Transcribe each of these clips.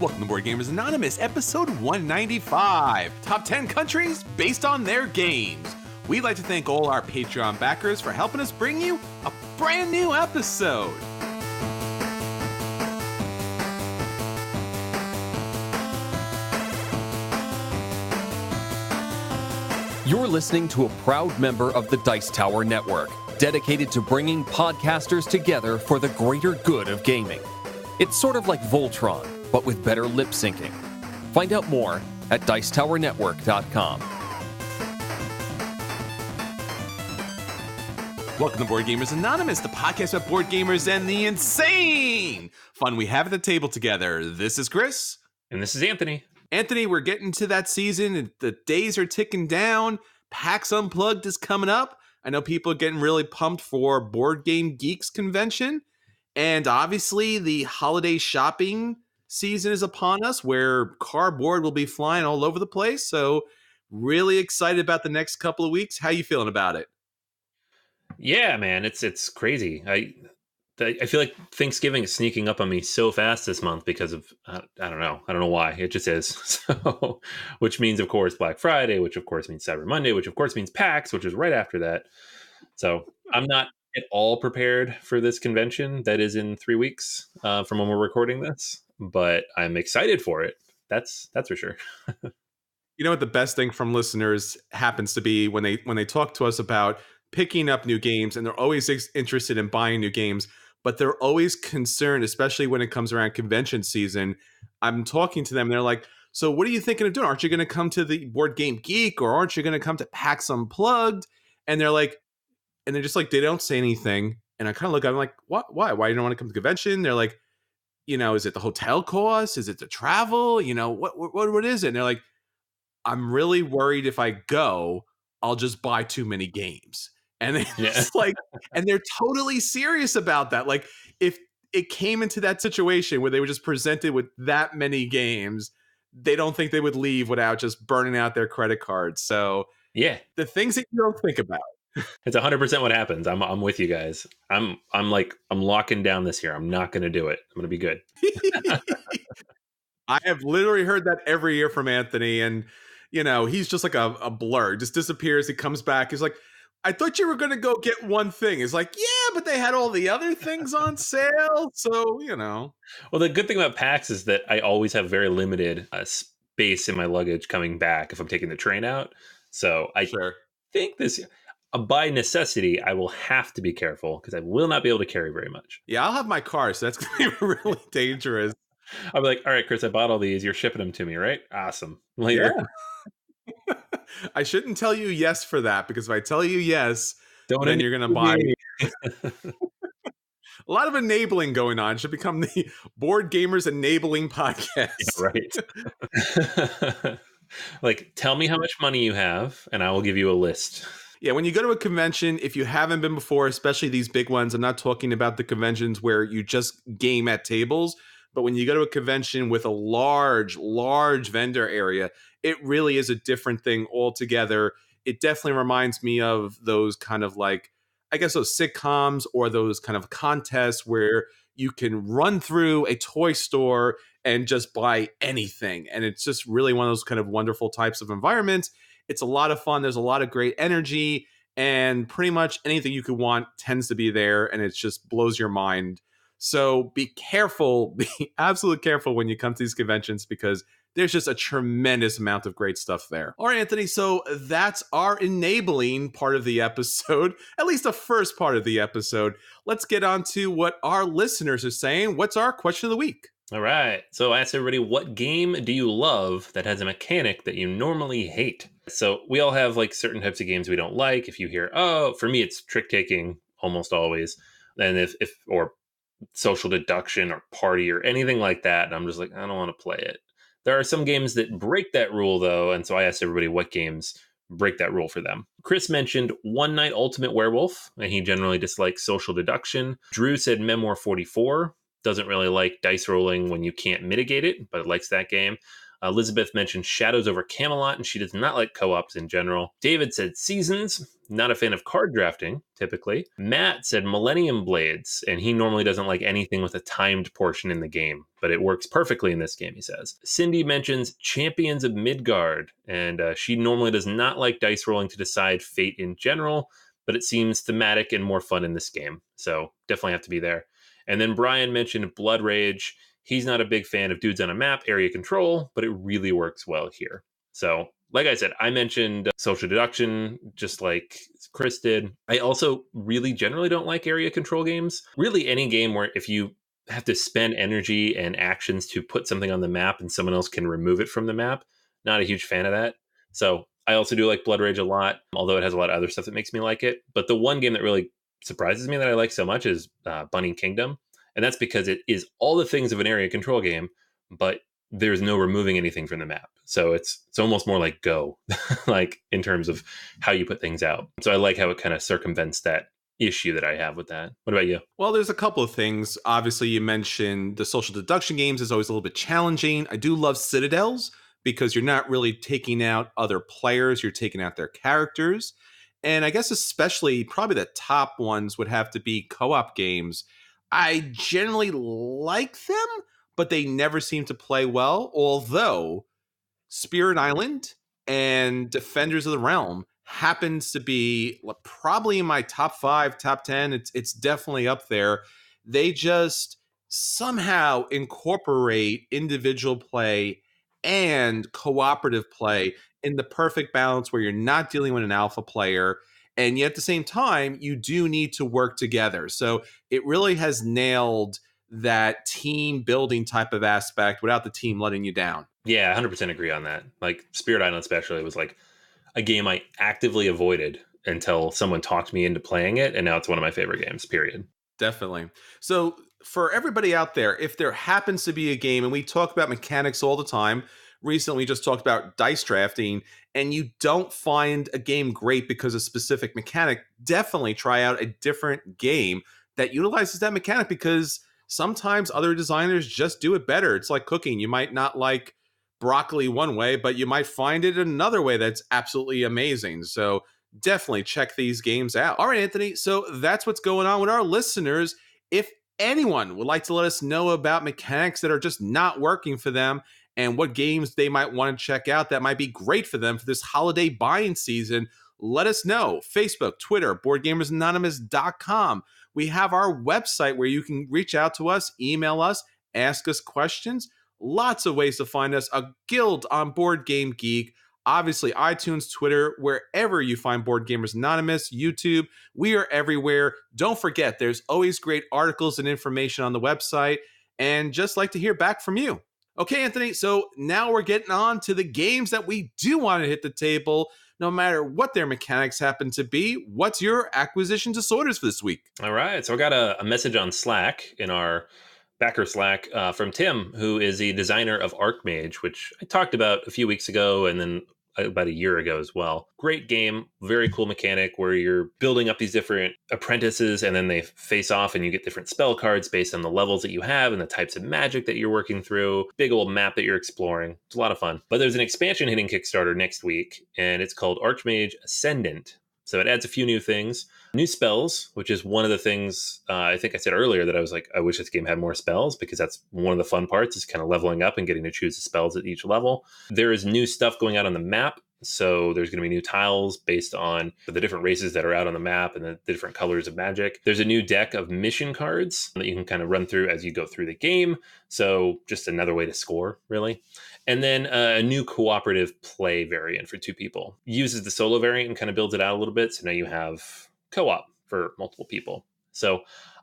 Welcome to Board Gamers Anonymous, episode 195. Top 10 countries based on their games. We'd like to thank all our Patreon backers for helping us bring you a brand new episode. You're listening to a proud member of the Dice Tower Network, dedicated to bringing podcasters together for the greater good of gaming. It's sort of like Voltron, but with better lip syncing. Find out more at dicetowernetwork.com. Welcome to Board Gamers Anonymous, the podcast about board gamers and the insane fun we have at the table together. This is Chris. And this is Anthony. Anthony, we're getting to that season, and the days are ticking down. PAX Unplugged is coming up. I know people are getting really pumped for Board Game Geeks convention. And obviously, the holiday shopping season is upon us, where cardboard will be flying all over the place. So really excited about the next couple of weeks. How you feeling about it? Yeah, man, it's crazy. I feel like Thanksgiving is sneaking up on me so fast this month because of I don't know why. It just is. So, which means, of course, Black Friday, which of course means Cyber Monday, which of course means PAX, which is right after that. So I'm not at all prepared for this convention that is in 3 weeks from when we're recording this, but I'm excited for it. That's for sure. You know what the best thing from listeners happens to be when they talk to us about picking up new games, and they're always interested in buying new games, but they're always concerned, especially when it comes around convention season. I'm talking to them, and they're like, so what are you thinking of doing? Aren't you going to come to the Board Game Geek, or aren't you going to come to PAX Unplugged? And they're like, and they're just like, they don't say anything. And I kind of look at them like, what? Why you don't want to come to the convention? They're like, is it the hotel cost? Is it the travel? What is it? And they're like, I'm really worried if I go, I'll just buy too many games. And it's like, and they're totally serious about that. Like, if it came into that situation where they were just presented with that many games, they don't think they would leave without just burning out their credit cards. So yeah, the things that you don't think about. It's 100% what happens. I'm with you guys. I'm locking down this year. I'm not going to do it. I'm going to be good. I have literally heard that every year from Anthony, and he's just like a blur. Just disappears. He comes back. He's like, I thought you were going to go get one thing. It's like, yeah, but they had all the other things on sale. So, Well, the good thing about PAX is that I always have very limited space in my luggage coming back if I'm taking the train out. So I think by necessity, I will have to be careful because I will not be able to carry very much. Yeah, I'll have my car, so that's going to be really dangerous. I'll be like, all right, Chris, I bought all these. You're shipping them to me, right? Awesome. Later. Yeah. I shouldn't tell you yes for that, because if I tell you yes, then you're going to buy. A lot of enabling going on. It should become the Board Gamers Enabling Podcast. Yeah, right. Like, tell me how much money you have, and I will give you a list. Yeah, when you go to a convention, if you haven't been before, especially these big ones, I'm not talking about the conventions where you just game at tables, but when you go to a convention with a large vendor area, it really is a different thing altogether. It definitely reminds me of those kind of like, I guess those sitcoms or those kind of contests where you can run through a toy store and just buy anything. And it's just really one of those kind of wonderful types of environments. It's a lot of fun. There's a lot of great energy, and pretty much anything you could want tends to be there, and it just blows your mind. So be careful, be absolutely careful when you come to these conventions, because there's just a tremendous amount of great stuff there. All right, Anthony, so that's our enabling part of the episode, at least the first part of the episode. Let's get on to what our listeners are saying. What's our question of the week? All right. So I asked everybody, what game do you love that has a mechanic that you normally hate? So we all have like certain types of games we don't like. If you hear, for me, it's trick taking almost always. And if or social deduction or party or anything like that, and I'm just like, I don't want to play it. There are some games that break that rule, though, and so I asked everybody what games break that rule for them. Chris mentioned One Night Ultimate Werewolf, and he generally dislikes social deduction. Drew said Memoir 44, doesn't really like dice rolling when you can't mitigate it, but likes that game. Elizabeth mentioned Shadows over Camelot, and she does not like co-ops in general. David said Seasons, not a fan of card drafting, typically. Matt said Millennium Blades, and he normally doesn't like anything with a timed portion in the game, but it works perfectly in this game, he says. Cindy mentions Champions of Midgard, and she normally does not like dice rolling to decide fate in general, but it seems thematic and more fun in this game, so definitely have to be there. And then Brian mentioned Blood Rage. He's not a big fan of dudes on a map, area control, but it really works well here. So, like I said, I mentioned social deduction, just like Chris did. I also really generally don't like area control games. Really, any game where if you have to spend energy and actions to put something on the map and someone else can remove it from the map, not a huge fan of that. So, I also do like Blood Rage a lot, although it has a lot of other stuff that makes me like it. But the one game that really surprises me that I like so much is Bunny Kingdom. And that's because it is all the things of an area control game, but there's no removing anything from the map. So it's almost more like Go, like in terms of how you put things out. So I like how it kind of circumvents that issue that I have with that. What about you? Well, there's a couple of things. Obviously, you mentioned the social deduction games is always a little bit challenging. I do love Citadels because you're not really taking out other players, you're taking out their characters. And I guess especially probably the top ones would have to be co-op games. I generally like them, but they never seem to play well. Although Spirit Island and Defenders of the Realm happens to be probably in my top 5, top 10. It's definitely up there. They just somehow incorporate individual play and cooperative play in the perfect balance where you're not dealing with an alpha player, and yet at the same time you do need to work together. So it really has nailed that team building type of aspect without the team letting you down. Yeah, 100% agree on that. Like Spirit Island especially was like a game I actively avoided until someone talked me into playing it, and now it's one of my favorite games, period. Definitely. So, for everybody out there, if there happens to be a game, and we talk about mechanics all the time, recently we just talked about dice drafting, and you don't find a game great because of specific mechanic, definitely try out a different game that utilizes that mechanic, because sometimes other designers just do it better. It's like cooking. You might not like broccoli one way, but you might find it another way that's absolutely amazing. So, definitely check these games out. All right, Anthony. So that's what's going on with our listeners. If anyone would like to let us know about mechanics that are just not working for them and what games they might want to check out that might be great for them for this holiday buying season, let us know. Facebook, Twitter, BoardGamersAnonymous.com. We have our website where you can reach out to us, email us, ask us questions. Lots of ways to find us. A guild on Board Game Geek. Obviously, iTunes, Twitter, wherever you find Board Gamers Anonymous, YouTube, we are everywhere. Don't forget, there's always great articles and information on the website, and just like to hear back from you. Okay, Anthony, so now we're getting on to the games that we do want to hit the table, no matter what their mechanics happen to be. What's your acquisition disorders for this week? All right, so I got a message on Slack in our backer Slack from Tim, who is a designer of Archmage, which I talked about a few weeks ago and then about a year ago as well. Great game, very cool mechanic where you're building up these different apprentices and then they face off and you get different spell cards based on the levels that you have and the types of magic that you're working through. Big old map that you're exploring. It's a lot of fun. But there's an expansion hitting Kickstarter next week, and it's called Archmage Ascendant. So it adds a few new things. New spells, which is one of the things I think I said earlier that I was like, I wish this game had more spells, because that's one of the fun parts is kind of leveling up and getting to choose the spells at each level. There is new stuff going out on the map. So there's going to be new tiles based on the different races that are out on the map and the different colors of magic. There's a new deck of mission cards that you can kind of run through as you go through the game. So just another way to score, really. And then a new cooperative play variant for 2 people. Uses the solo variant and kind of builds it out a little bit. So now you have co-op for multiple people. So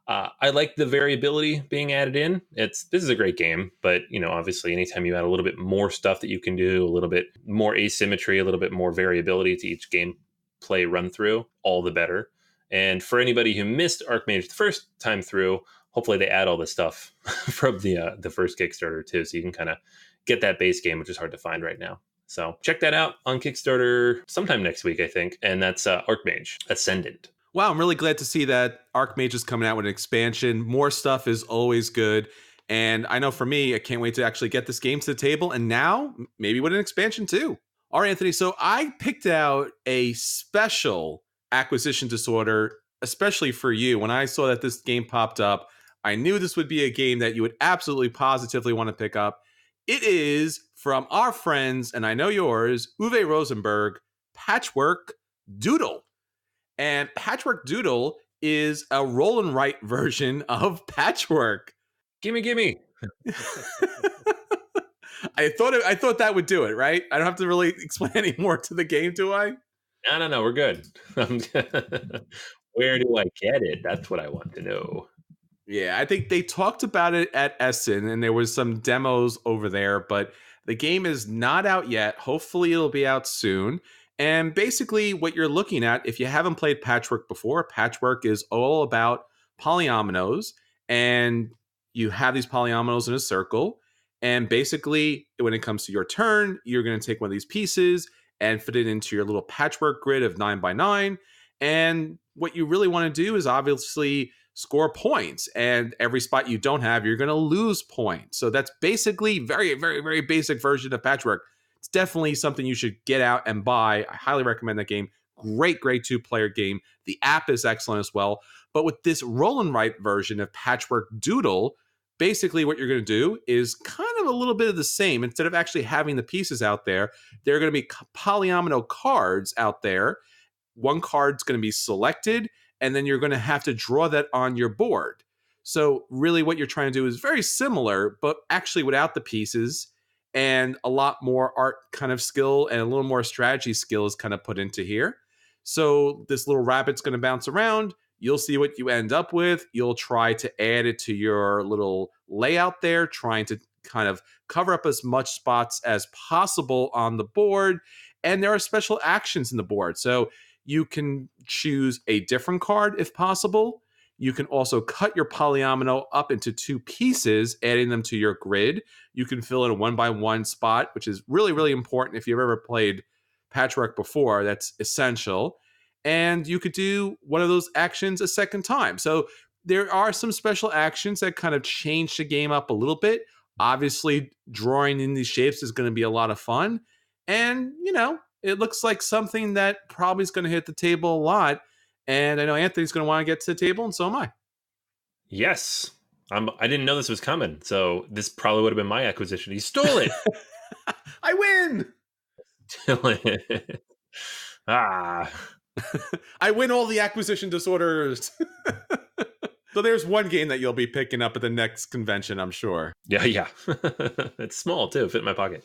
I like the variability being added in. This is a great game, but obviously anytime you add a little bit more stuff that you can do, a little bit more asymmetry, a little bit more variability to each gameplay run through, all the better. And for anybody who missed Archmage the first time through, hopefully they add all this stuff from the first Kickstarter too, so you can kind of get that base game, which is hard to find right now. So check that out on Kickstarter sometime next week, I think. And that's Archmage Ascendant. Wow, I'm really glad to see that Archmage is coming out with an expansion. More stuff is always good. And I know for me, I can't wait to actually get this game to the table. And now, maybe with an expansion too. All right, Anthony. So I picked out a special acquisition disorder, especially for you. When I saw that this game popped up, I knew this would be a game that you would absolutely positively want to pick up. It is from our friends, and I know yours, Uwe Rosenberg, Patchwork Doodle. And Patchwork Doodle is a roll and write version of Patchwork. Gimme. I thought that would do it, right? I don't have to really explain any more to the game, do I? No, we're good. Where do I get it? That's what I want to know. Yeah, I think they talked about it at Essen, and there was some demos over there, but the game is not out yet. Hopefully, it'll be out soon. And basically, what you're looking at, if you haven't played Patchwork before, Patchwork is all about polyominoes, and you have these polyominoes in a circle. And basically, when it comes to your turn, you're going to take one of these pieces and fit it into your little patchwork grid of 9x9. And what you really want to do is obviously score points, and every spot you don't have, you're going to lose points. So that's basically very, very, very basic version of Patchwork. It's definitely something you should get out and buy. I highly recommend that game. Great 2-player game. The app is excellent as well. But with this roll and write version of Patchwork Doodle, basically what you're going to do is kind of a little bit of the same. Instead of actually having the pieces out there, there are going to be polyomino cards out there. One card's going to be selected, and then you're going to have to draw that on your board. So really what you're trying to do is very similar, but actually without the pieces, and a lot more art kind of skill and a little more strategy skill is kind of put into here. So this little rabbit's going to bounce around. You'll see what you end up with. You'll try to add it to your little layout there, trying to kind of cover up as much spots as possible on the board. And there are special actions in the board. So you can choose a different card if possible. You can also cut your polyomino up into 2 pieces, adding them to your grid. You can fill in a 1x1 spot, which is really, really important. If you've ever played Patchwork before, that's essential. And you could do one of those actions a second time. So there are some special actions that kind of change the game up a little bit. Obviously, drawing in these shapes is going to be a lot of fun. And, it looks like something that probably is going to hit the table a lot. And I know Anthony's going to want to get to the table, and so am I. Yes. I didn't know this was coming, so this probably would have been my acquisition. He stole it. I win. Ah. I win all the acquisition disorders. So there's one game that you'll be picking up at the next convention, I'm sure. Yeah. It's small, too. Fit in my pocket.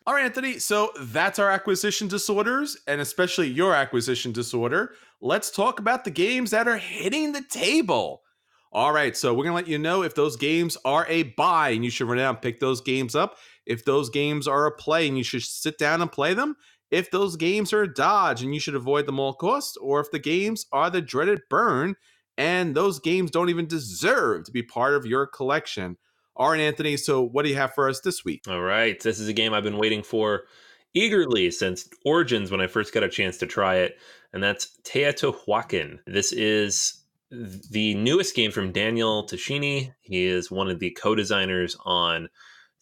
All right, Anthony. So that's our acquisition disorders, and especially your acquisition disorder. Let's talk about the games that are hitting the table. All right, so we're going to let you know if those games are a buy, and you should run out and pick those games up. If those games are a play, and you should sit down and play them. If those games are a dodge, and you should avoid them all costs. Or if the games are the dreaded burn, and those games don't even deserve to be part of your collection. All right, Anthony, so what do you have for us this week? All right, this is a game I've been waiting for eagerly since Origins when I first got a chance to try it, and that's Teotihuacan. This is the newest game from Daniel Tascini. He is one of the co-designers on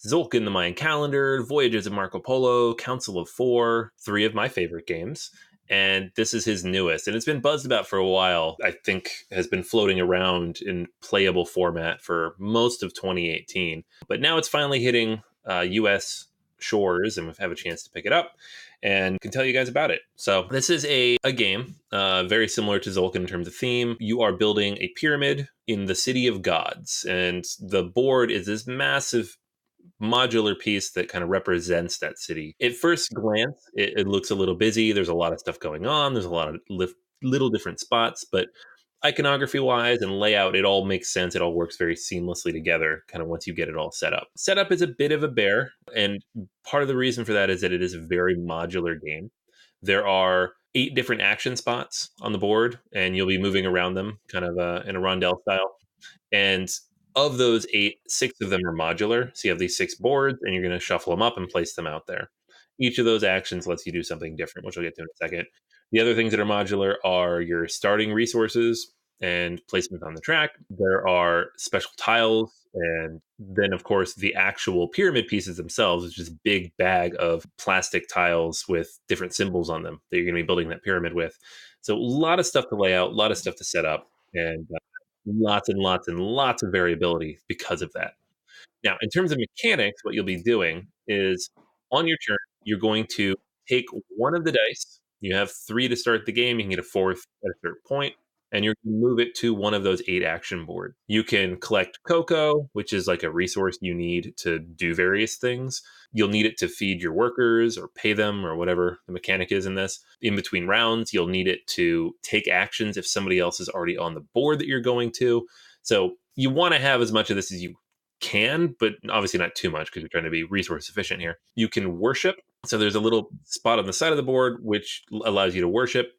Zolkin, the Mayan Calendar, Voyages of Marco Polo, Council of Four, 3 of my favorite games. And this is his newest, and it's been buzzed about for a while. I think has been floating around in playable format for most of 2018, but now it's finally hitting US shores, and we have a chance to pick it up and can tell you guys about it. So this is a game very similar to Zolkin in terms of theme. You are building a pyramid in the City of Gods, and the board is this massive modular piece that kind of represents that city. At first glance, it looks a little busy. There's a lot of stuff going on. There's a lot of little different spots, but iconography wise and layout, it all makes sense. It all works very seamlessly together kind of once you get it all set up. Setup is a bit of a bear, and part of the reason for that is that it is a very modular game. There are 8 different action spots on the board, and you'll be moving around them kind of in a rondelle style. And of those 8, 6 of them are modular. So you have these 6 boards, and you're going to shuffle them up and place them out there. Each of those actions lets you do something different, which we'll get to in a second. The other things that are modular are your starting resources, and placement on the track. There are special tiles, and then, of course, the actual pyramid pieces themselves is just a big bag of plastic tiles with different symbols on them that you're going to be building that pyramid with. So, a lot of stuff to lay out, a lot of stuff to set up, and lots and lots and lots of variability because of that. Now, in terms of mechanics, what you'll be doing is on your turn, you're going to take one of the dice. You have three to start the game. You can get a fourth at a certain point, and you're going to move it to one of those 8 action boards. You can collect cocoa, which is like a resource you need to do various things. You'll need it to feed your workers or pay them or whatever the mechanic is in this. In between rounds, you'll need it to take actions if somebody else is already on the board that you're going to. So you want to have as much of this as you can, but obviously not too much because you're trying to be resource efficient here. You can worship. So there's a little spot on the side of the board which allows you to worship.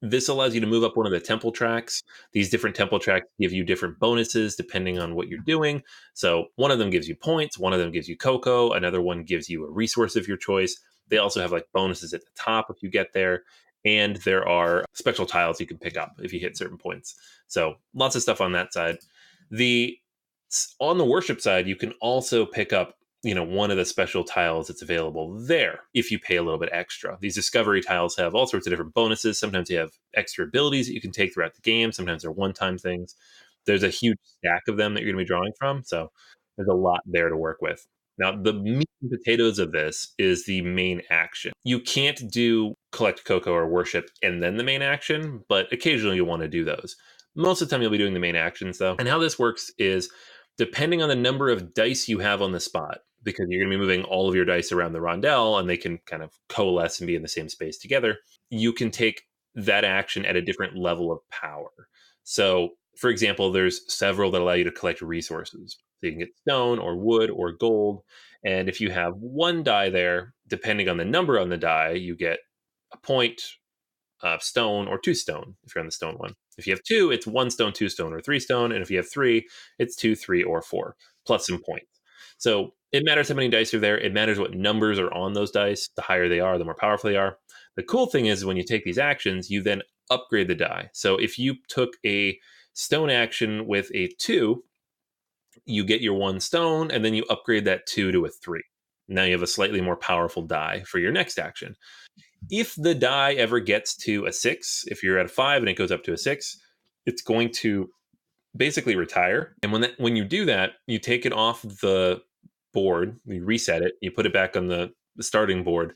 This allows you to move up one of the temple tracks. These different temple tracks give you different bonuses depending on what you're doing. So one of them gives you points, one of them gives you cocoa, another one gives you a resource of your choice. They also have like bonuses at the top if you get there. And there are special tiles you can pick up if you hit certain points. So lots of stuff on that side. The On the worship side, you can also pick up one of the special tiles that's available there if you pay a little bit extra. These discovery tiles have all sorts of different bonuses. Sometimes you have extra abilities that you can take throughout the game. Sometimes they're one-time things. There's a huge stack of them that you're going to be drawing from, so there's a lot there to work with. Now, the meat and potatoes of this is the main action. You can't do collect cocoa or worship and then the main action, but occasionally you'll want to do those. Most of the time you'll be doing the main actions though. And how this works is depending on the number of dice you have on the spot, because you're going to be moving all of your dice around the rondelle and they can kind of coalesce and be in the same space together, you can take that action at a different level of power. So, for example, there's several that allow you to collect resources. So you can get stone or wood or gold. And if you have one die there, depending on the number on the die, you get a point, stone, or 2 stone if you're on the stone one. If you have 2, it's 1 stone, 2 stone, or 3 stone. And if you have 3, it's 2, 3, or 4, plus some points. So it matters how many dice are there. It matters what numbers are on those dice. The higher they are, the more powerful they are. The cool thing is when you take these actions, you then upgrade the die. So if you took a stone action with a 2, you get your 1 stone, and then you upgrade that 2 to a 3. Now you have a slightly more powerful die for your next action. If the die ever gets to a 6, if you're at a 5 and it goes up to a 6, it's going to basically retire. And when you do that, you take it off the board, you reset it, you put it back on the starting board,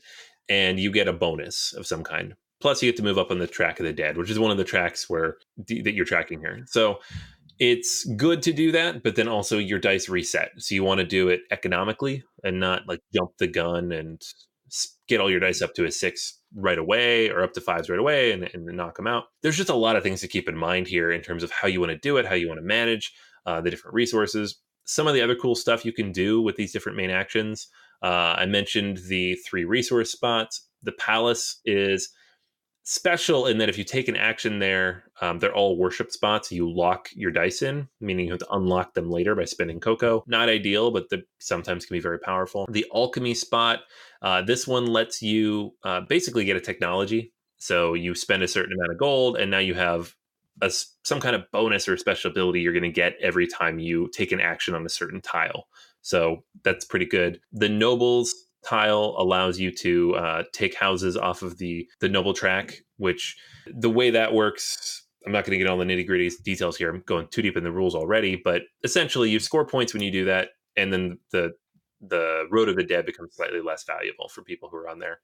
and you get a bonus of some kind. Plus, you get to move up on the track of the dead, which is one of the tracks that you're tracking here. So it's good to do that, but then also your dice reset. So you want to do it economically and not like jump the gun and get all your dice up to a 6 right away or up to 5s right away and knock them out. There's just a lot of things to keep in mind here in terms of how you want to do it, how you want to manage the different resources. Some of the other cool stuff you can do with these different main actions. I mentioned the 3 resource spots. The palace is special in that if you take an action there, they're all worship spots. You lock your dice in, meaning you have to unlock them later by spending cocoa. Not ideal, but sometimes can be very powerful. The alchemy spot, this one lets you basically get a technology. So you spend a certain amount of gold, and now you have some kind of bonus or special ability you're going to get every time you take an action on a certain tile. So that's pretty good. The nobles tile allows you to take houses off of the noble track, which the way that works, I'm not going to get all the nitty gritty details here. I'm going too deep in the rules already, but essentially you score points when you do that. And then the road of the dead becomes slightly less valuable for people who are on there.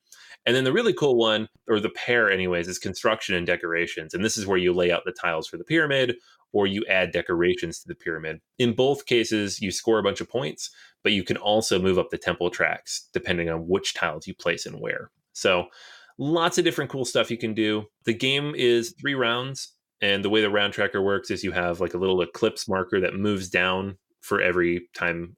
And then the really cool one, or the pair anyways, is construction and decorations. And this is where you lay out the tiles for the pyramid or you add decorations to the pyramid. In both cases, you score a bunch of points, but you can also move up the temple tracks depending on which tiles you place and where. So lots of different cool stuff you can do. The game is 3 rounds. And the way the round tracker works is you have like a little eclipse marker that moves down for every time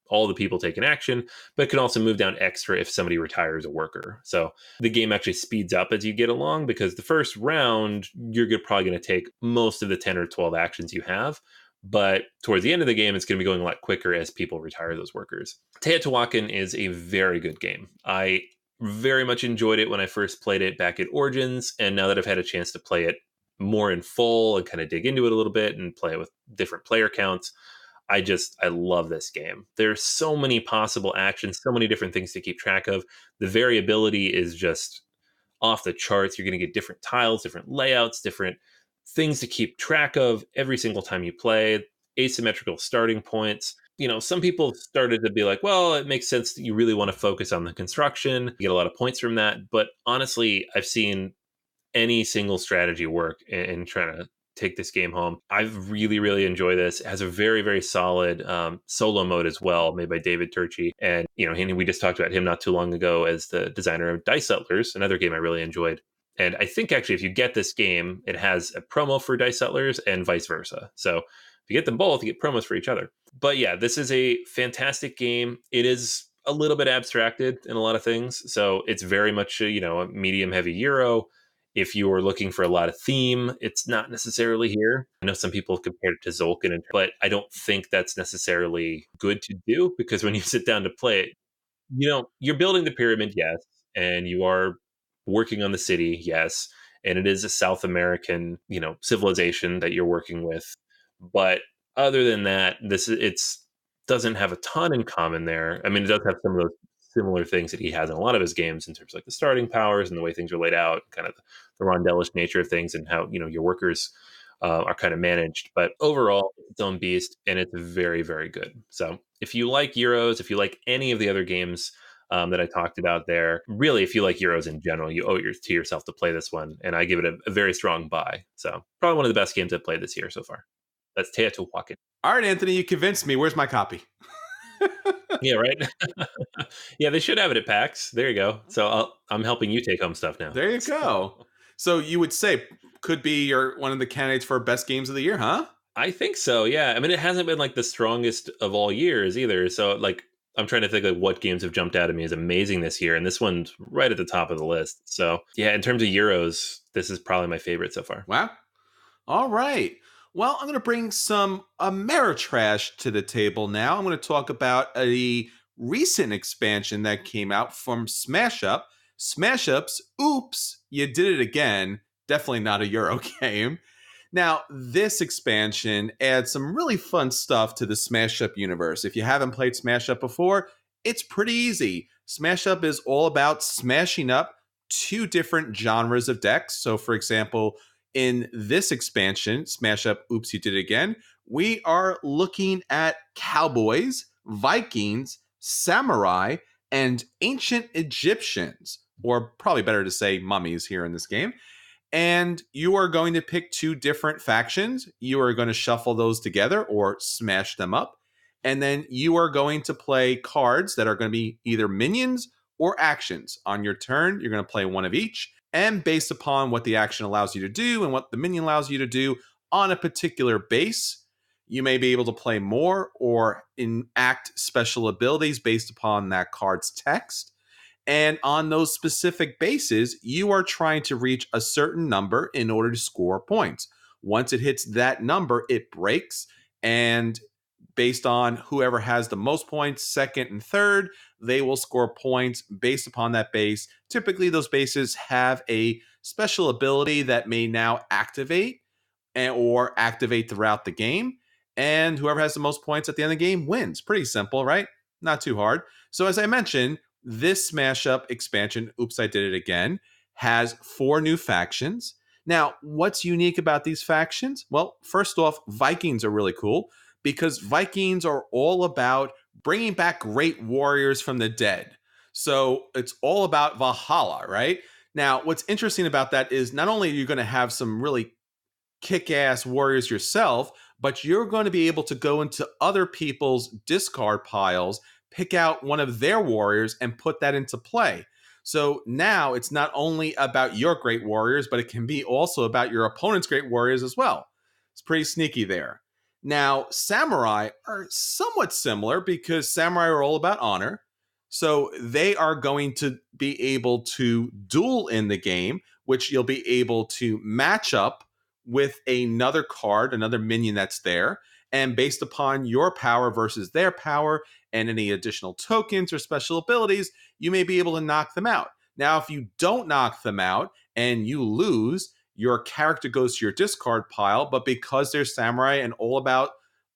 all the people take an action, but it can also move down extra if somebody retires a worker. So the game actually speeds up as you get along because the first round, you're probably going to take most of the 10 or 12 actions you have. But towards the end of the game, it's going to be going a lot quicker as people retire those workers. Teotihuacan is a very good game. I very much enjoyed it when I first played it back at Origins, and now that I've had a chance to play it more in full and kind of dig into it a little bit and play with different player counts, I love this game. There's so many possible actions, so many different things to keep track of. The variability is just off the charts. You're going to get different tiles, different layouts, different things to keep track of every single time you play, asymmetrical starting points. Some people started to be like, well, it makes sense that you really want to focus on the construction, you get a lot of points from that. But honestly, I've seen any single strategy work in trying to take this game home. I've really, really enjoyed this. It has a very, very solid solo mode as well, made by David Turczi. And, we just talked about him not too long ago as the designer of Dice Settlers, another game I really enjoyed. And I think actually, if you get this game, it has a promo for Dice Settlers and vice versa. So if you get them both, you get promos for each other. But yeah, this is a fantastic game. It is a little bit abstracted in a lot of things. So it's very much, a medium heavy Euro. If you are looking for a lot of theme, it's not necessarily here. I know some people have compared it to Zolkin, but I don't think that's necessarily good to do, because when you sit down to play it, you're building the pyramid, yes, and you are working on the city, yes, and it is a South American, civilization that you're working with. But other than that, it's doesn't have a ton in common there. I mean, it does have some of those similar things that he has in a lot of his games in terms of like the starting powers and the way things are laid out, kind of the rondellish nature of things, and how your workers are kind of managed. But overall, it's its own beast, and it's very, very good. So if you like Euros, if you like any of the other games that I talked about there, really, if you like Euros in general, you owe it to yourself to play this one. And I give it a very strong buy. So probably one of the best games I've played this year so far. That's Teotihuacan. All right, Anthony, you convinced me. Where's my copy? Yeah, right. Yeah, they should have it at PAX. There you go. So I'm helping you take home stuff now. There you go. So you would say could be one of the candidates for best games of the year, huh? I think so. Yeah. I mean, it hasn't been like the strongest of all years either. So like, I'm trying to think like what games have jumped out at me as amazing this year, and this one's right at the top of the list. So yeah, in terms of Euros, this is probably my favorite so far. Wow. All right. Well, I'm going to bring some Ameritrash to the table now. I'm going to talk about a recent expansion that came out from Smash Up. Smash Up's Oops, You Did It Again. Definitely not a Euro game. Now, this expansion adds some really fun stuff to the Smash Up universe. If you haven't played Smash Up before, it's pretty easy. Smash Up is all about smashing up two different genres of decks. So, for example, in this expansion, Smash Up Oops, You Did It Again, we are looking at cowboys, Vikings, samurai, and ancient Egyptians, or probably better to say mummies here in this game. And you are going to pick two different factions. You are going to shuffle those together or smash them up. And then you are going to play cards that are going to be either minions or actions. On your turn, you're going to play one of each. And based upon what the action allows you to do and what the minion allows you to do on a particular base, you may be able to play more or enact special abilities based upon that card's text. And on those specific bases, you are trying to reach a certain number in order to score points. Once it hits that number, it breaks. And based on whoever has the most points, second and third, they will score points based upon that base. Typically, those bases have a special ability that may now activate or activate throughout the game. And whoever has the most points at the end of the game wins. Pretty simple, right? Not too hard. So as I mentioned, this Smash Up expansion, Oops, I Did It Again, has 4 new factions. Now, what's unique about these factions? Well, first off, Vikings are really cool because Vikings are all about bringing back great warriors from the dead. So it's all about Valhalla, right? Now, what's interesting about that is not only are you going to have some really kick-ass warriors yourself, but you're going to be able to go into other people's discard piles, pick out one of their warriors, and put that into play. So now it's not only about your great warriors, but it can be also about your opponent's great warriors as well. It's pretty sneaky there. Now, samurai are somewhat similar because samurai are all about honor. So they are going to be able to duel in the game, which you'll be able to match up with another card, another minion that's there. And based upon your power versus their power and any additional tokens or special abilities, you may be able to knock them out. Now, if you don't knock them out and you lose, your character goes to your discard pile, but because they're samurai and all about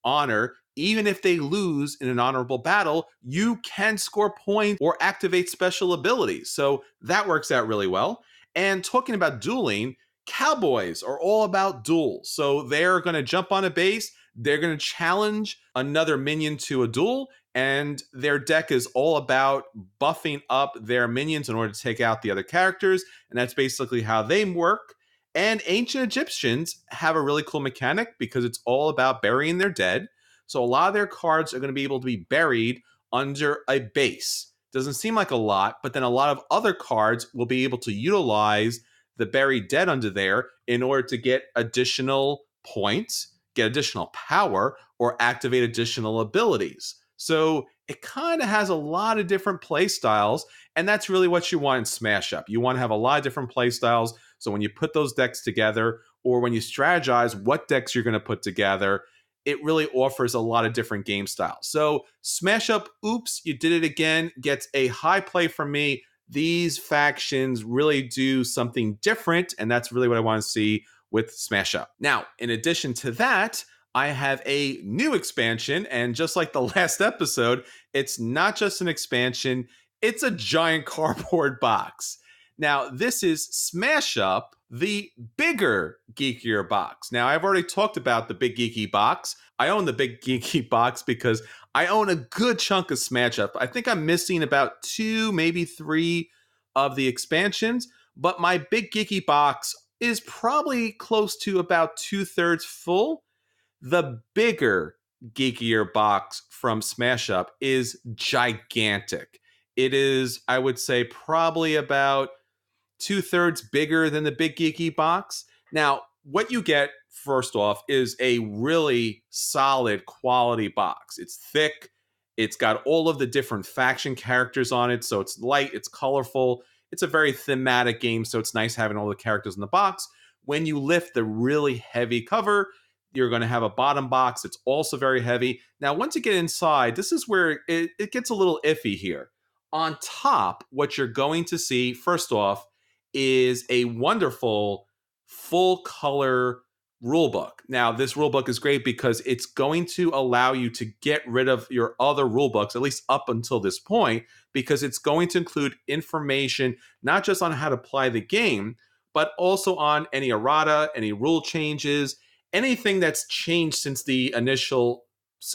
honor, even if they lose in an honorable battle, you can score points or activate special abilities. So that works out really well. And talking about dueling, cowboys are all about duels. So they're going to jump on a base, they're going to challenge another minion to a duel, and their deck is all about buffing up their minions in order to take out the other characters. And that's basically how they work. And ancient Egyptians have a really cool mechanic because it's all about burying their dead. So a lot of their cards are going to be able to be buried under a base. Doesn't seem like a lot, but then a lot of other cards will be able to utilize the buried dead under there in order to get additional points, get additional power, or activate additional abilities. So it kind of has a lot of different play styles, and that's really what you want in Smash Up. You want to have a lot of different play styles. So when you put those decks together, or when you strategize what decks you're going to put together, it really offers a lot of different game styles. So Smash Up, oops, you did it again, gets a high play from me. These factions really do something different, and that's really what I want to see with Smash Up. Now, in addition to that, I have a new expansion, and just like the last episode, it's not just an expansion, it's a giant cardboard box. Now, this is Smash Up, the bigger, geekier box. Now, I've already talked about the big geeky box. I own the big geeky box because I own a good chunk of Smash Up. I think I'm missing about 2, maybe 3 of the expansions, but my big geeky box is probably close to about 2/3 full. The bigger, geekier box from Smash Up is gigantic. It is, I would say, probably about 2/3 bigger than the big geeky box. Now, what you get, first off, is a really solid quality box. It's thick. It's got all of the different faction characters on it. So it's light, it's colorful. It's a very thematic game. So it's nice having all the characters in the box. When you lift the really heavy cover, you're going to have a bottom box. It's also very heavy. Now, once you get inside, this is where it gets a little iffy here. On top, what you're going to see, first off, is a wonderful full color rulebook. Now, this rulebook is great because it's going to allow you to get rid of your other rulebooks, at least up until this point, because it's going to include information not just on how to play the game, but also on any errata, any rule changes, anything that's changed since the initial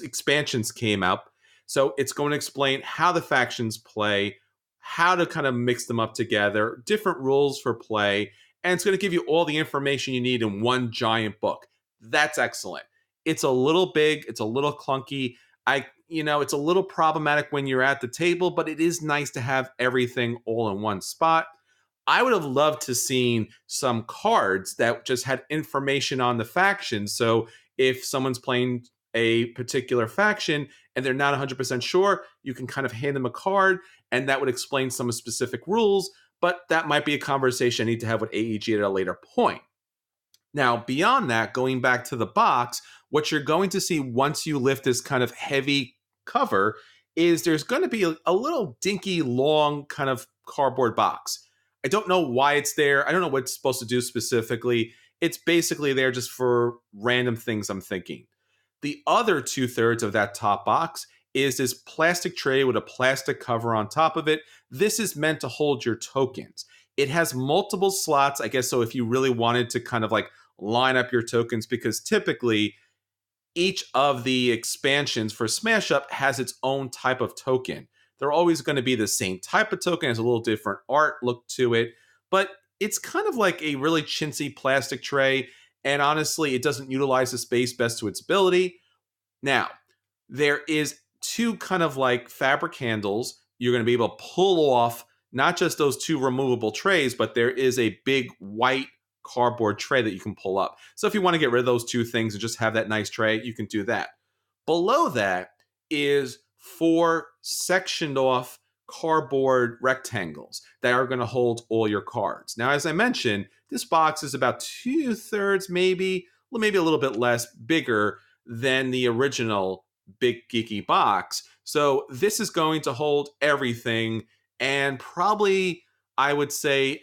expansions came out. So it's going to explain how the factions play, how to kind of mix them up together, different rules for play, and it's going to give you all the information you need in one giant book. That's excellent. It's a little big, it's a little clunky. It's a little problematic when you're at the table, but it is nice to have everything all in one spot. I would have loved to seen some cards that just had information on the faction. So if someone's playing a particular faction and they're not 100% sure, you can kind of hand them a card and that would explain some specific rules, but that might be a conversation I need to have with AEG at a later point. Now, beyond that, going back to the box, what you're going to see once you lift this kind of heavy cover is there's going to be a little dinky, long kind of cardboard box. I don't know why it's there. I don't know what it's supposed to do specifically. It's basically there just for random things I'm thinking. The other 2/3 of that top box is this plastic tray with a plastic cover on top of it. This is meant to hold your tokens. It has multiple slots, I guess, so if you really wanted to kind of like line up your tokens, because typically each of the expansions for Smash Up has its own type of token. They're always going to be the same type of token, has a little different art look to it, but it's kind of like a really chintzy plastic tray, and honestly, it doesn't utilize the space best to its ability. Now, there is 2 kind of like fabric handles you're going to be able to pull off, not just those 2 removable trays, but there is a big white cardboard tray that you can pull up. So if you want to get rid of those 2 things and just have that nice tray, you can do that. Below that is 4 sectioned off cardboard rectangles that are going to hold all your cards. Now, as I mentioned, this box is about 2/3, maybe a little bit less bigger than the original big geeky box. So this is going to hold everything and probably I would say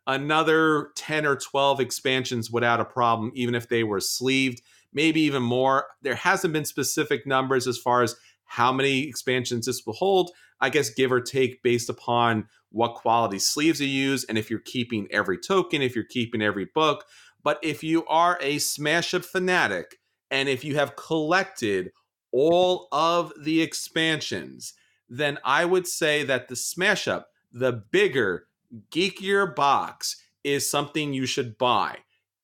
another 10 or 12 expansions without a problem, even if they were sleeved, maybe even more. There hasn't been specific numbers as far as how many expansions this will hold. I guess give or take based upon what quality sleeves you use and if you're keeping every token, if you're keeping every book. But if you are a Smash Up fanatic and if you have collected all of the expansions, then I would say that the Smash Up, the bigger, geekier box, is something you should buy.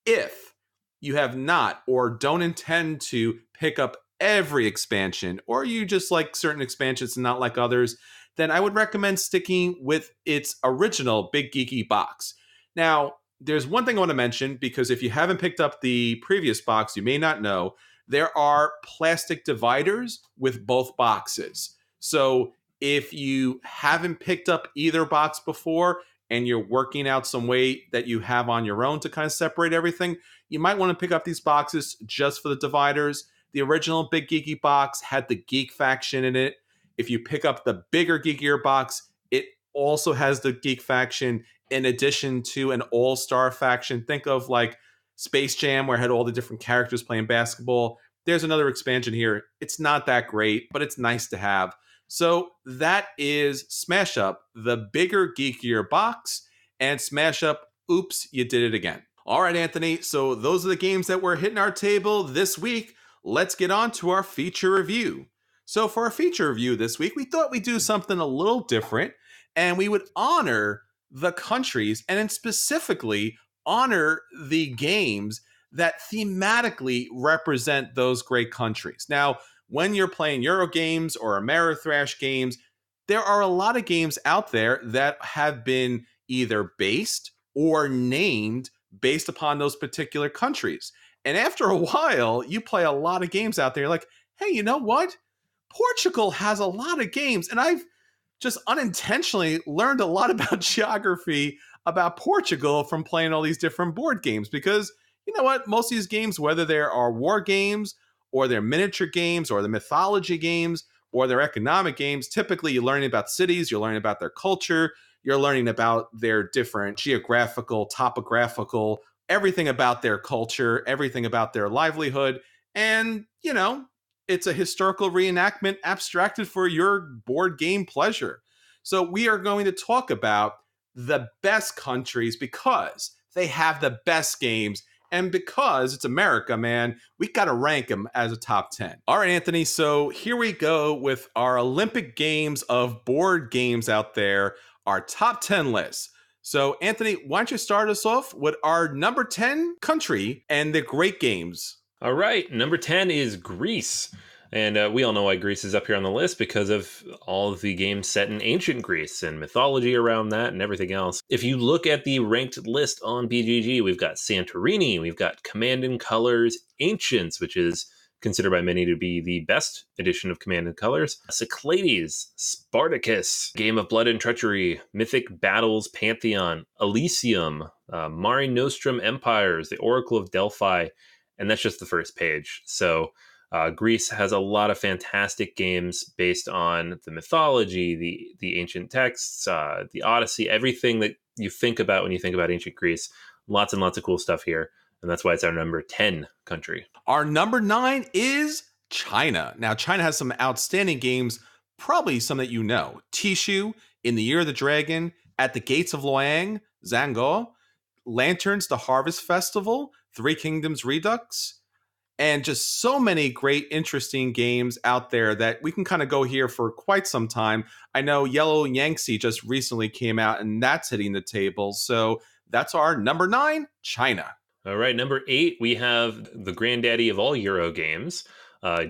If you have not or don't intend to pick up every expansion, or you just like certain expansions and not like others, then I would recommend sticking with its original big geeky box. Now, there's one thing I want to mention, because if you haven't picked up the previous box, you may not know there are plastic dividers with both boxes. So if you haven't picked up either box before and you're working out some way that you have on your own to kind of separate everything, you might want to pick up these boxes just for the dividers. The original Big Geeky box had the Geek faction in it. If you pick up the bigger Geekier box, it also has the Geek faction in addition to an all-star faction. Think of like Space Jam, where it had all the different characters playing basketball. There's another expansion here. It's not that great, but it's nice to have. So that is Smash Up, the bigger, geekier box, and Smash Up, oops, you did it again. All right, Anthony, so those are the games that were hitting our table this week. Let's get on to our feature review. So for our feature review this week, we thought we'd do something a little different, and we would honor the countries, and then specifically honor the games that thematically represent those great countries. Now, when you're playing Euro games or Ameritrash games, there are a lot of games out there that have been either based or named based upon those particular countries. And after a while, you play a lot of games out there, you're like, hey, you know what? Portugal has a lot of games. And I've just unintentionally learned a lot about geography about Portugal from playing all these different board games, because you know what? Most of these games, whether there are war games or they're miniature games or the mythology games or they're economic games, typically you're learning about cities, you're learning about their culture, you're learning about their different geographical, topographical, everything about their culture, everything about their livelihood. And, you know, it's a historical reenactment abstracted for your board game pleasure. So we are going to talk about the best countries because they have the best games. And because it's America, man, we got to rank them as a top 10. All right, Anthony. So here we go with our Olympic Games of board games out there, our top 10 list. So, Anthony, why don't you start us off with our number 10 country and the great games? All right, number 10 is Greece. And we all know why Greece is up here on the list because of all of the games set in ancient Greece and mythology around that and everything else. If you look at the ranked list on BGG, we've got Santorini, we've got Command and Colors Ancients, which is considered by many to be the best edition of Command and Colors, Cyclades, Spartacus, Game of Blood and Treachery, Mythic Battles Pantheon, Elysium, Mare Nostrum Empires, the Oracle of Delphi, and that's just the first page. So Greece has a lot of fantastic games based on the mythology, the ancient texts, the Odyssey, everything that you think about when you think about ancient Greece. Lots and lots of cool stuff here. And that's why it's our number 10 country. Our number 9 is China. Now, China has some outstanding games, probably some that you know. Tishu, In the Year of the Dragon, At the Gates of Loyang, Zhangguo, Lanterns, The Harvest Festival, Three Kingdoms Redux, and just so many great, interesting games out there that we can kind of go here for quite some time. I know Yellow Yangtze just recently came out, and that's hitting the table. So that's our number 9, China. All right, number 8, we have the granddaddy of all Euro games,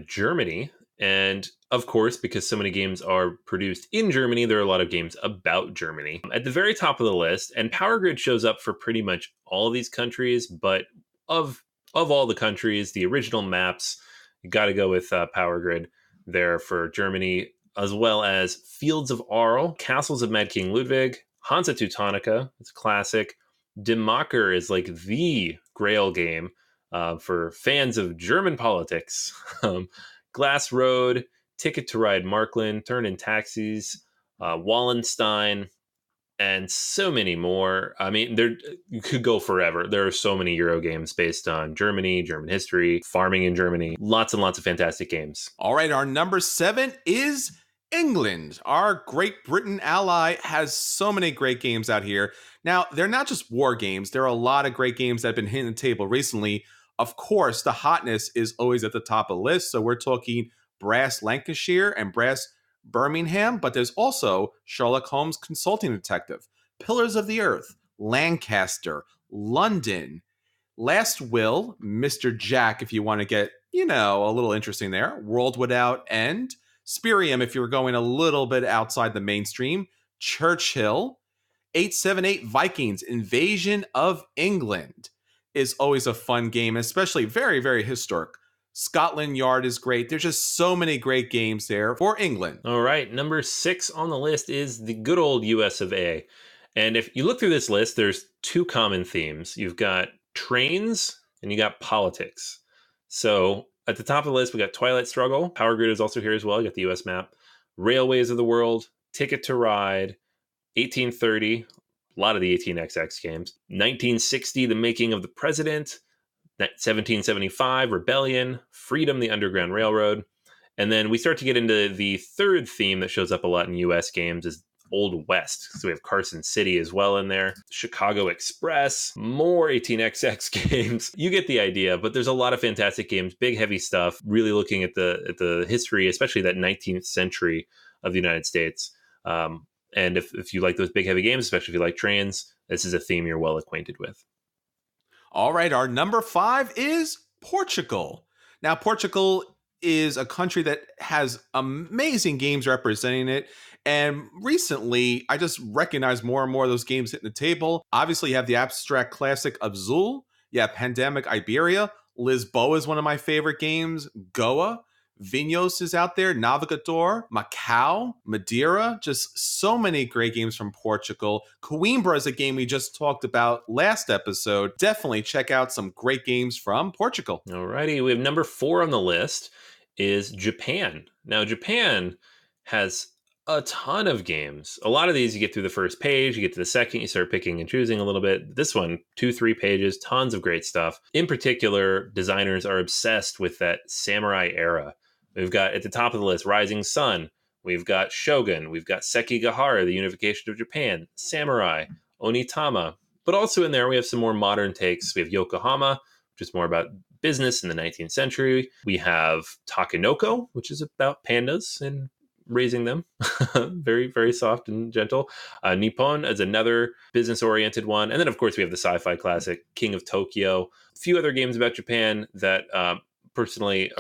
Germany. And of course, because so many games are produced in Germany, there are a lot of games about Germany. At the very top of the list, and Power Grid shows up for pretty much all of these countries, but of all the countries, the original maps, you got to go with Power Grid there for Germany, as well as Fields of Arle, Castles of Mad King Ludwig, Hansa Teutonica, it's a classic. Demacher is like the grail game for fans of German politics. Glass Road, Ticket to Ride Markland, Turn in Taxis, Wallenstein, and so many more. I mean, there you could go forever. There are so many Euro games based on Germany, German history, farming in Germany. Lots and lots of fantastic games. All right, our number 7 is England. Our Great Britain ally has so many great games out here. Now, they're not just war games. There are a lot of great games that have been hitting the table recently. Of course, the hotness is always at the top of the list. So we're talking Brass Lancashire and Brass Birmingham, but there's also Sherlock Holmes Consulting Detective, Pillars of the Earth, Lancaster, London, Last Will, Mr. Jack, if you want to get, a little interesting there, World Without End, Spirium, if you're going a little bit outside the mainstream, Churchill, 878 Vikings, Invasion of England is always a fun game, especially very, very historic. Scotland Yard is great. There's just so many great games there for England. All right, number 6 on the list is the good old US of A. And if you look through this list, there's two common themes. You've got trains and you got politics. So at the top of the list, we got Twilight Struggle. Power Grid is also here as well. You got the US map. Railways of the World, Ticket to Ride, 1830, a lot of the 18XX games. 1960, The Making of the President. 1775, Rebellion, Freedom, the Underground Railroad. And then we start to get into the third theme that shows up a lot in US games is Old West. So we have Carson City as well in there. Chicago Express, more 18XX games. You get the idea, but there's a lot of fantastic games, big, heavy stuff, really looking at the history, especially that 19th century of the United States. And if you like those big, heavy games, especially if you like trains, this is a theme you're well acquainted with. All right, our number 5 is Portugal. Now, Portugal is a country that has amazing games representing it. And recently, I just recognized more and more of those games hitting the table. Obviously, you have the abstract classic of Zul. You have Pandemic Iberia. Lisboa is one of my favorite games. Goa. Vinhos is out there, Navigador, Macau, Madeira, just so many great games from Portugal. Coimbra is a game we just talked about last episode. Definitely check out some great games from Portugal. Alrighty, we have number 4 on the list is Japan. Now, Japan has a ton of games. A lot of these you get through the first page, you get to the second, you start picking and choosing a little bit. This one, 2-3 pages, tons of great stuff. In particular, designers are obsessed with that samurai era. We've got at the top of the list Rising Sun. We've got Shogun. We've got Sekigahara, the unification of Japan. Samurai, Onitama. But also in there, we have some more modern takes. We have Yokohama, which is more about business in the 19th century. We have Takenoko, which is about pandas and raising them. Very, very soft and gentle. Nippon is another business-oriented one. And then, of course, we have the sci-fi classic King of Tokyo. A few other games about Japan that personally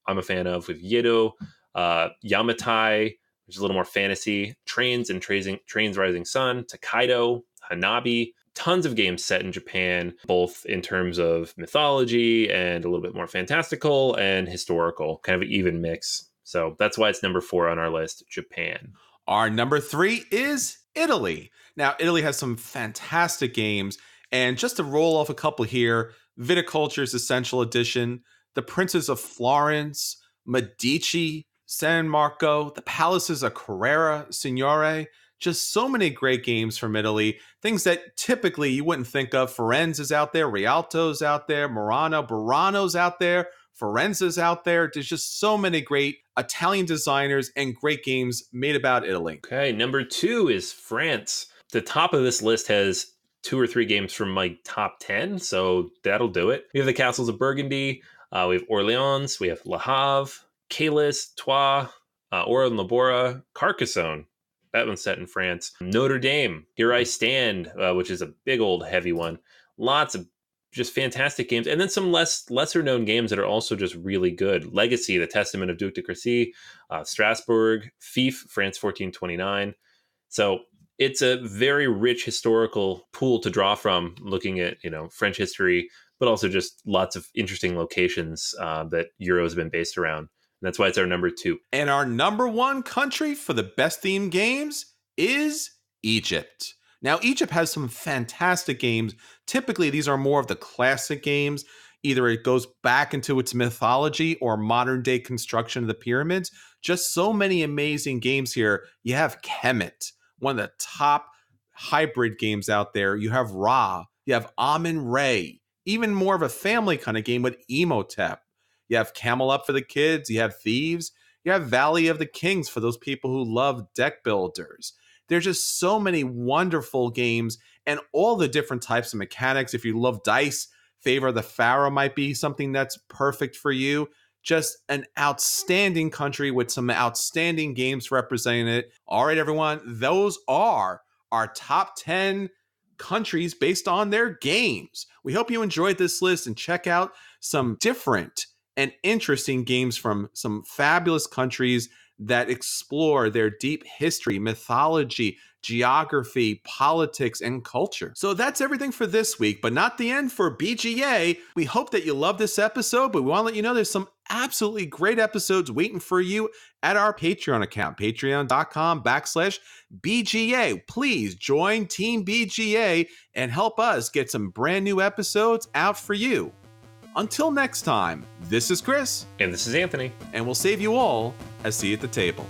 I'm a fan of with Yedo, Yamatai, which is a little more fantasy, Trains Rising Sun, Tokaido, Hanabi. Tons of games set in Japan, both in terms of mythology and a little bit more fantastical and historical, kind of an even mix. So that's why it's number 4 on our list, Japan. Our number 3 is Italy. Now, Italy has some fantastic games. And just to roll off a couple here, Viticulture's Essential Edition, The Princes of Florence, Medici, San Marco, The Palaces of Carrara, Signore. Just so many great games from Italy. Things that typically you wouldn't think of. Firenze's out there, Rialto's out there, Burano's out there, Firenze's out there. There's just so many great Italian designers and great games made about Italy. Okay, number 2 is France. The top of this list has 2 or 3 games from my top 10, so that'll do it. We have the Castles of Burgundy, we have Orleans, we have Le Havre, Cales, Troyes, Ora and Labora, Carcassonne. That one's set in France. Notre Dame, Here I Stand, which is a big old heavy one. Lots of just fantastic games. And then some lesser known games that are also just really good. Legacy, The Testament of Duc de Crecy, Strasbourg, Fief, France 1429. So it's a very rich historical pool to draw from, looking at, French history, but also just lots of interesting locations that Euro has been based around. And that's why it's our number 2. And our number 1 country for the best themed games is Egypt. Now, Egypt has some fantastic games. Typically, these are more of the classic games. Either it goes back into its mythology or modern day construction of the pyramids. Just so many amazing games here. You have Kemet, one of the top hybrid games out there. You have Ra, you have Amun Ray, even more of a family kind of game with Emotep. You have Camel Up for the kids, you have Thieves, you have Valley of the Kings for those people who love deck builders. There's just so many wonderful games and all the different types of mechanics. If you love dice, Favor of the Pharaoh might be something that's perfect for you. Just an outstanding country with some outstanding games representing it. All right, everyone, those are our top 10 countries based on their games. We hope you enjoyed this list and check out some different and interesting games from some fabulous countries that explore their deep history, mythology, geography, politics, and culture. So that's everything for this week, but not the end for BGA. We hope that you love this episode, but we want to let you know there's some absolutely great episodes waiting for you at our Patreon account, patreon.com/BGA. Please join Team BGA and help us get some brand new episodes out for you. Until next time, this is Chris. And this is Anthony. And we'll save you all a seat at the table.